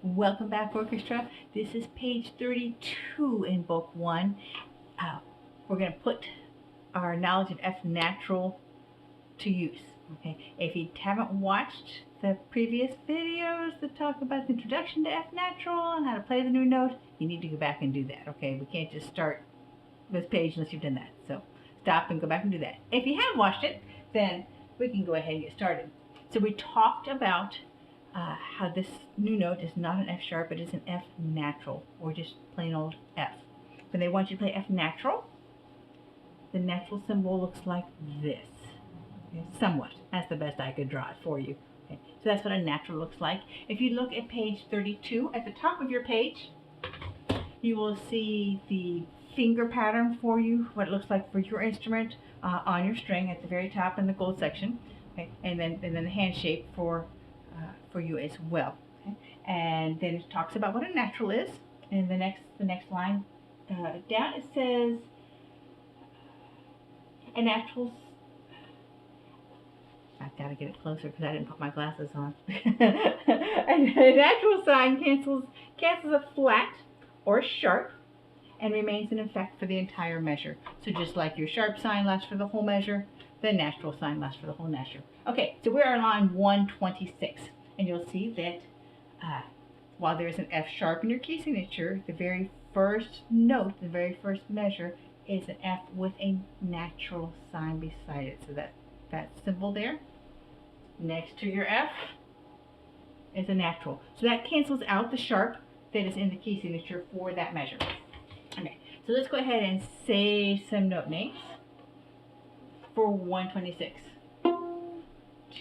Welcome back, orchestra. This is page 32 in book 1. We're going to put our knowledge of F natural to use. Okay. If you haven't watched the previous videos that talk about the introduction to F natural and how to play the new note, you need to go back and do that. Okay. We can't just start this page unless you've done that. So stop and go back and do that. If you have watched it, then we can go ahead and get started. So we talked about how this new note is not an F sharp, it is an F natural, or just plain old F. When they want you to play F natural, the natural symbol looks like this. Okay, somewhat. That's the best I could draw it for you. Okay, so that's what a natural looks like. If you look at page 32, at the top of your page, you will see the finger pattern for you, what it looks like for your instrument on your string at the very top in the gold section. Okay, and then the hand shape for you as well. Okay? And then it talks about what a natural is. And the next line down, it says a natural. I've got to get it closer because I didn't put my glasses on. A natural sign cancels a flat or sharp and remains in effect for the entire measure. So just like your sharp sign lasts for the whole measure, the natural sign lasts for the whole measure. Okay, so we're on line 126. And you'll see that while there's an F sharp in your key signature, the very first note, the very first measure, is an F with a natural sign beside it. So that symbol there, next to your F, is a natural. So that cancels out the sharp that is in the key signature for that measure. Okay, so let's go ahead and say some note names for 126.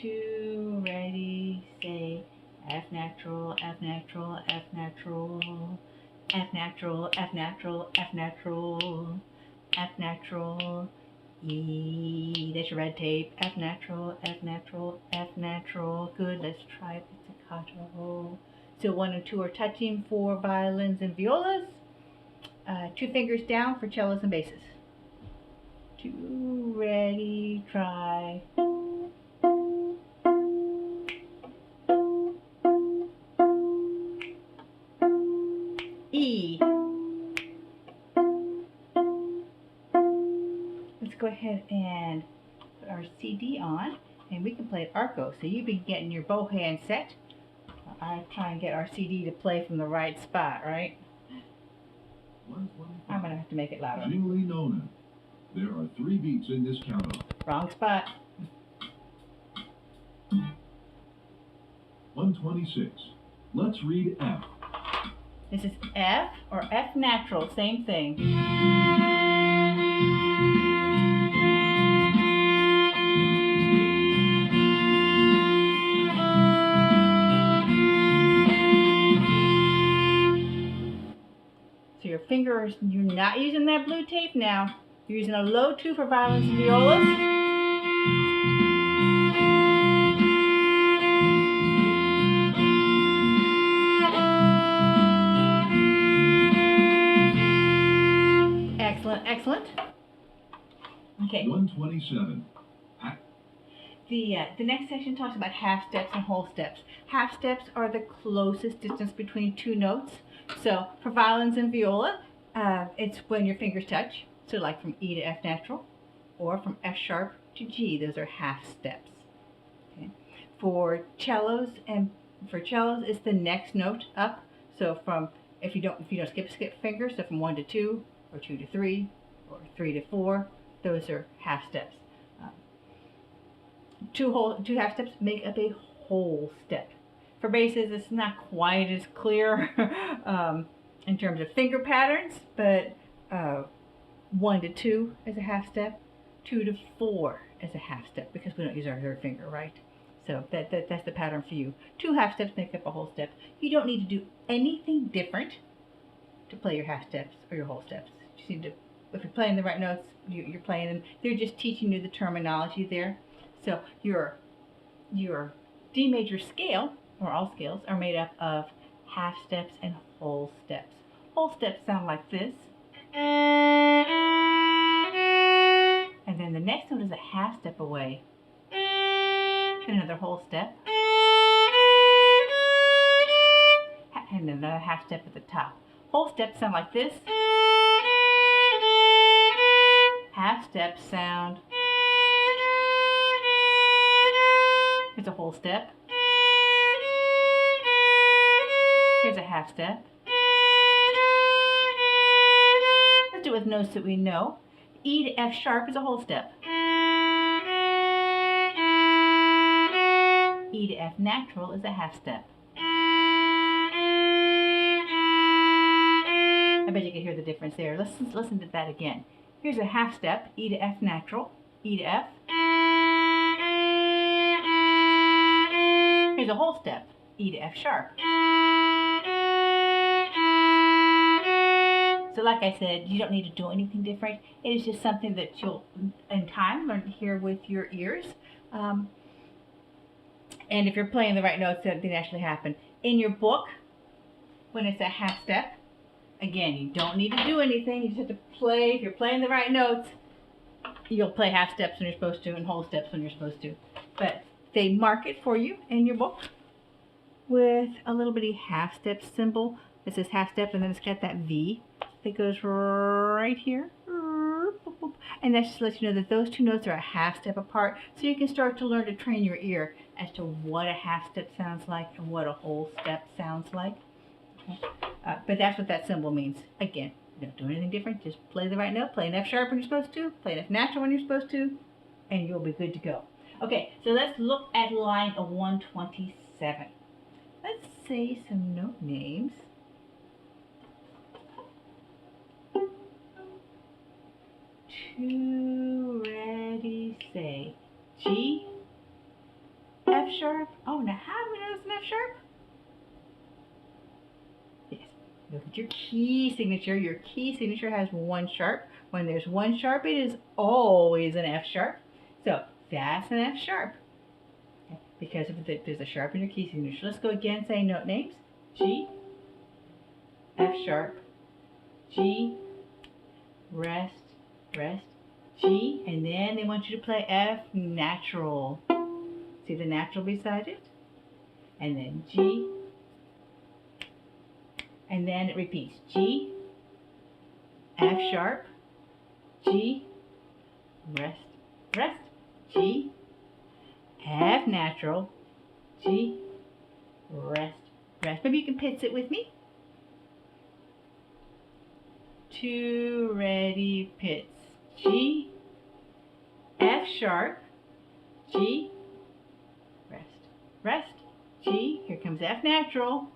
2, ready, say F natural, F natural, F natural, F natural, F natural, F natural, F natural, E, that's your red tape, F natural, F natural, F natural. Good, let's try pizzicato. So 1 and 2 are touching for violins and violas. 2 fingers down for cellos and basses. 2, ready, try. E. Let's go ahead and put our CD on, and we can play it arco. So you've been getting your bow hand set. I try and get our CD to play from the right spot, right? I'm going to have to make it louder. Jingly Nona. There are 3 beats in this count-off. Wrong spot. 126. Let's read F. This is F or F natural, same thing. So your fingers, you're not using that blue tape now. You're using a low 2 for violins and violas. Excellent. Okay. 127. The next section talks about half steps and whole steps. Half steps are the closest distance between 2 notes. So for violins and viola, it's when your fingers touch. So like from E to F natural, or from F sharp to G. Those are half steps. Okay. For cellos, it's the next note up. So from if you don't skip fingers, so from 1 to 2, or 2 to 3, or 3 to 4, those are half steps. 2 half steps make up a whole step. For basses, it's not quite as clear in terms of finger patterns, but 1 to 2 is a half step, 2 to 4 is a half step, because we don't use our 3rd finger, right? So that's the pattern for you. 2 half steps make up a whole step. You don't need to do anything different to play your half steps or your whole steps. You just need to, if you're playing the right notes, you're playing them. They're just teaching you the terminology there. So your D major scale, or all scales, are made up of half steps and whole steps. Whole steps sound like this. And then the next note is a half step away. Another whole step. and another half step at the top. Whole steps sound like this. Half steps sound. Here's a whole step. Here's a half step. Let's do it with notes that we know. E to F sharp is a whole step. E to F natural is a half step. I bet you can hear the difference there. Let's listen to that again. Here's a half step, E to F natural, E to F. Here's a whole step, E to F sharp. So like I said, you don't need to do anything different. It is just something that you'll, in time, learn to hear with your ears. And if you're playing the right notes, that didn't actually happen. In your book, when it's a half step, again, you don't need to do anything. You just have to play. If you're playing the right notes, you'll play half steps when you're supposed to and whole steps when you're supposed to. But they mark it for you in your book with a little bitty half step symbol. It says half step, and then it's got that V that goes right here. And that just lets you know that those two notes are a half step apart, so you can start to learn to train your ear as to what a half step sounds like and what a whole step sounds like. Okay. But that's what that symbol means. Again, you don't do anything different. Just play the right note. Play an F sharp when you're supposed to. Play an F natural when you're supposed to. And you'll be good to go. Okay, so let's look at line 127. Let's say some note names. Two, ready, say. G, F sharp. Oh, now how do we know it's an F sharp? Yes. Look at your key signature. Your key signature has one sharp. When there's one sharp, it is always an F sharp. So that's an F sharp. Okay. Because there's a sharp in your key signature. Let's go again, say note names. G, F sharp, G, rest, rest, G, and then they want you to play F natural. See the natural beside it? And then G, and then it repeats. G, F sharp, G, rest, rest, G, F natural, G, rest, rest. Maybe you can pitch it with me. Two, ready, pits. G, F sharp, G, rest, rest, G, here comes F natural,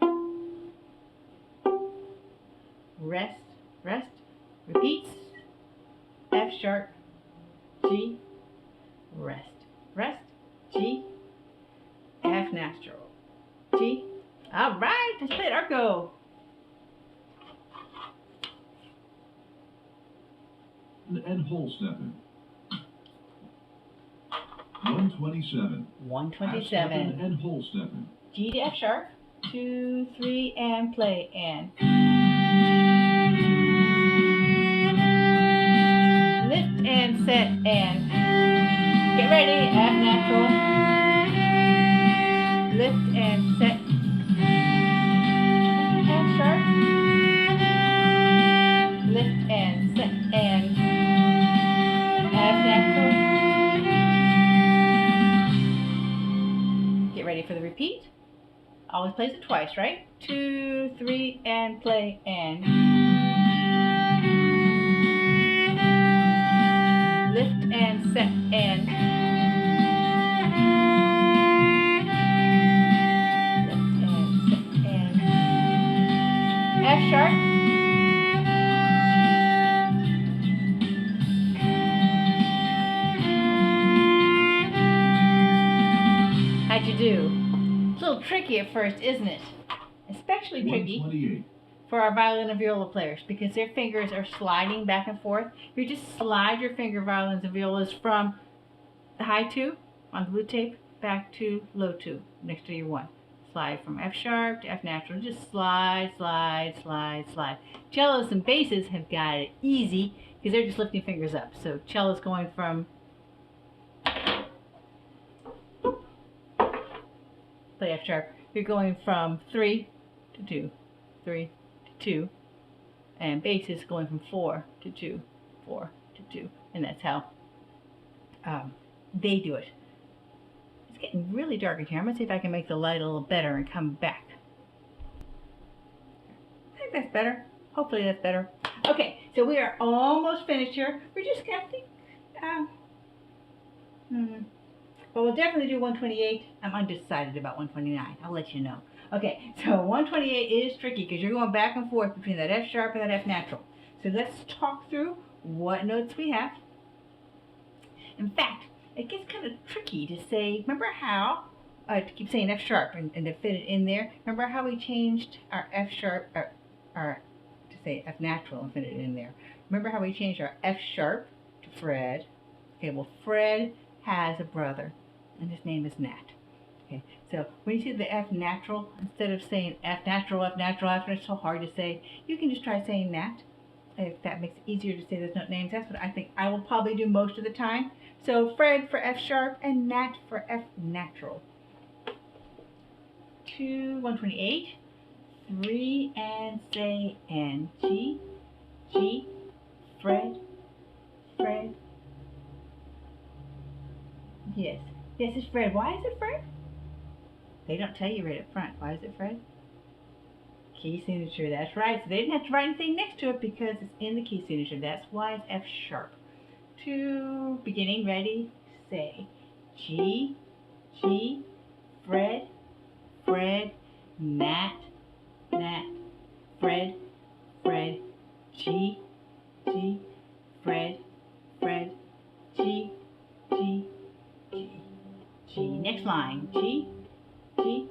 rest, rest, repeats, F sharp, G, rest, rest, G, F natural, G. All right, let's play it, Arco. And whole stepping. 127. 127. And whole stepping. G to F sharp. 2, 3, and play, and. Lift and set, and. Get ready, F natural. Lift and set. F sharp. Lift and set, and. F natural. Get ready for the repeat. Always plays it twice, right? 2, 3, and play, and. Lift and set, and. Lift and set, and. F sharp. How'd you do? It's a little tricky at first, isn't it? Especially tricky for our violin and viola players because their fingers are sliding back and forth. You just slide your finger, violins and violas, from the high 2 on the blue tape back to low 2 next to your 1. Slide from F sharp to F natural. Just slide, slide, slide, slide. Cellos and basses have got it easy because they're just lifting fingers up. So cello's going from play F sharp. You're going from 3 to 2. 3 to 2, and basis going from 4 to 2, 4 to 2, and that's how they do it. It's getting really dark in here. I'm going to see if I can make the light a little better and come back. I think that's better. Hopefully that's better. Okay, so we are almost finished here. We're just going to think, but we'll definitely do 128. I'm undecided about 129. I'll let you know. Okay, so 128 is tricky because you're going back and forth between that F sharp and that F natural. So let's talk through what notes we have. In fact, it gets kind of tricky to say, remember how, to keep saying F sharp and to fit it in there. Remember how we changed our F sharp, to say F natural and fit it in there. Remember how we changed our F sharp to Fred. Okay, well Fred has a brother and his name is Nat. Okay, so when you see the F natural, instead of saying F natural, it's so hard to say, you can just try saying Nat. If that makes it easier to say those note names, that's what I think I will probably do most of the time. So Fred for F sharp and Nat for F natural. 128. 3 and say and G, G, Fred, Fred. Yes, it's Fred. Why is it Fred? They don't tell you right up front. Why is it Fred? Key signature, that's right. So they didn't have to write anything next to it because it's in the key signature. That's why it's F sharp. 2, beginning, ready, say. G, G, Fred, Fred, Nat, Nat, Fred, Fred, G, G, Fred, Fred, G, G, G, G. Next line. G, G,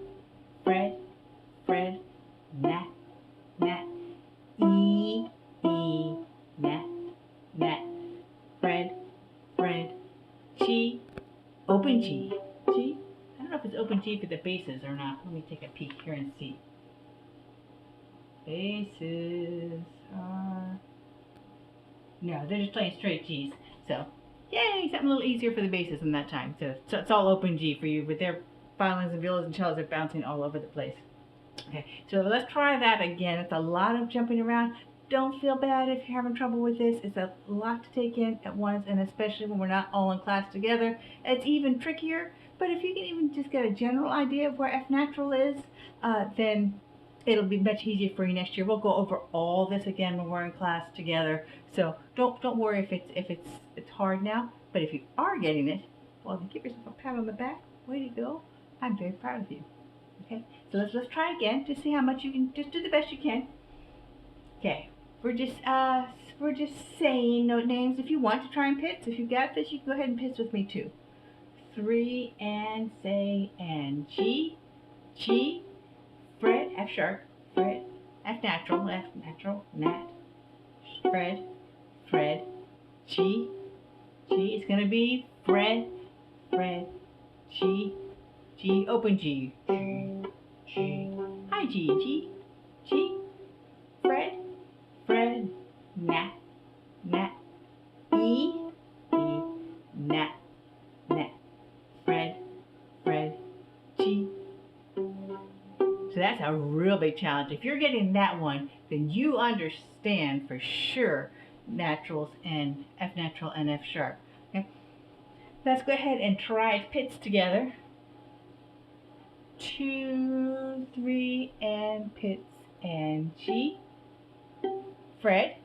Fred, Fred, Nat, Nat, E, E, Nat, Nat, Fred, Fred, G, open G, G. I don't know if it's open G for the bases or not. Let me take a peek here and see. Bases are... No, they're just playing straight G's. So, yay, something a little easier for the bases in that time. So it's all open G for you, but their violins and violas and cellos are bouncing all over the place. Okay, so let's try that again. It's a lot of jumping around. Don't feel bad if you're having trouble with this. It's a lot to take in at once, and especially when we're not all in class together, it's even trickier. But if you can even just get a general idea of where F natural is, then it'll be much easier for you next year. We'll go over all this again when we're in class together. So don't worry if it's hard now. But if you are getting it, well, then give yourself a pat on the back. Way to go! I'm very proud of you. Okay, so let's try again to see how much you can. Just do the best you can. Okay, we're just saying note names. If you want to try and pitch, if you got this, you can go ahead and pitch with me too. 3 and say and G, G, Fred, F sharp, Fred, F natural, Nat, Fred, Fred, G, G. It's gonna be Fred, Fred, G, G, open G, G, G, hi G, G, G, Fred, Fred, Nat, Nat, E, E, Nat, Nat, Fred, Fred, G. So that's a real big challenge. If you're getting that one, then you understand for sure naturals and F natural and F sharp. Okay? Let's go ahead and try pits together. 2, 3, and pits and G, Fred,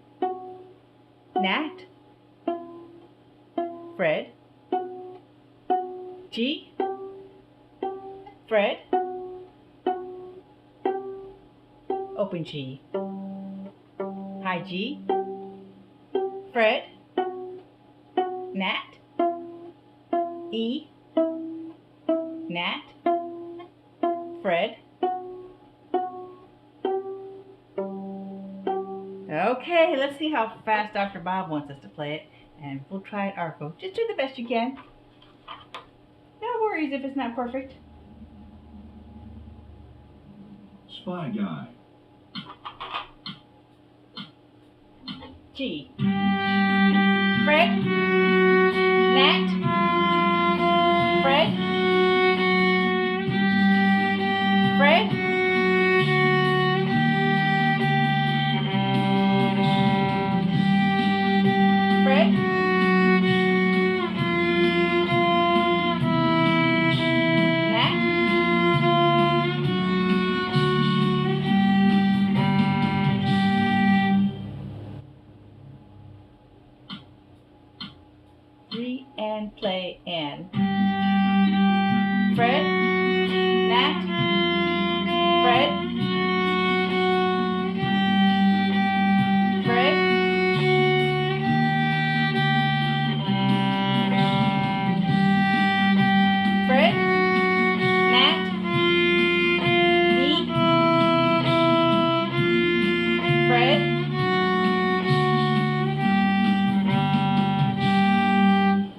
Nat, Fred, G, Fred, open G, high G, Fred, Nat, E, Nat, Fred. Okay, let's see how fast Dr. Bob wants us to play it, and we'll try it arco. Just do the best you can. No worries if it's not perfect. Spy Guy. G. Fred. Nat. Fred. Fred. N. Fred, Nat, Fred, Fred, Fred, Nat, E, Fred,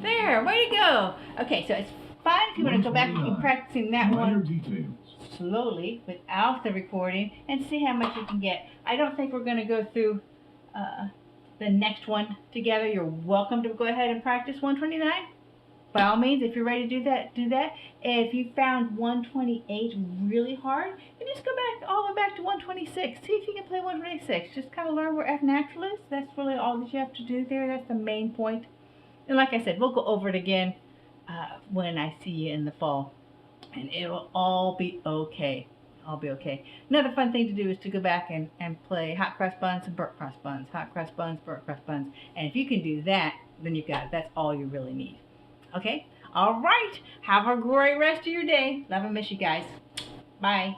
there, way to go. Okay, so it's fine if you want to go back and keep practicing that Minor one details. slowly without the recording and see how much you can get. I don't think we're going to go through the next one together. You're welcome to go ahead and practice 129. By all means, if you're ready to do that, do that. If you found 128 really hard, then just go back all the way back to 126. See if you can play 126. Just kind of learn where F natural is. That's really all that you have to do there. That's the main point. And like I said, we'll go over it again when I see you in the fall. And it'll all be okay. I'll be okay. Another fun thing to do is to go back and play hot cross buns and burnt cross buns. Hot cross buns, burnt cross buns. And if you can do that, then you've got it. That's all you really need. Okay? All right. Have a great rest of your day. Love and miss you guys. Bye.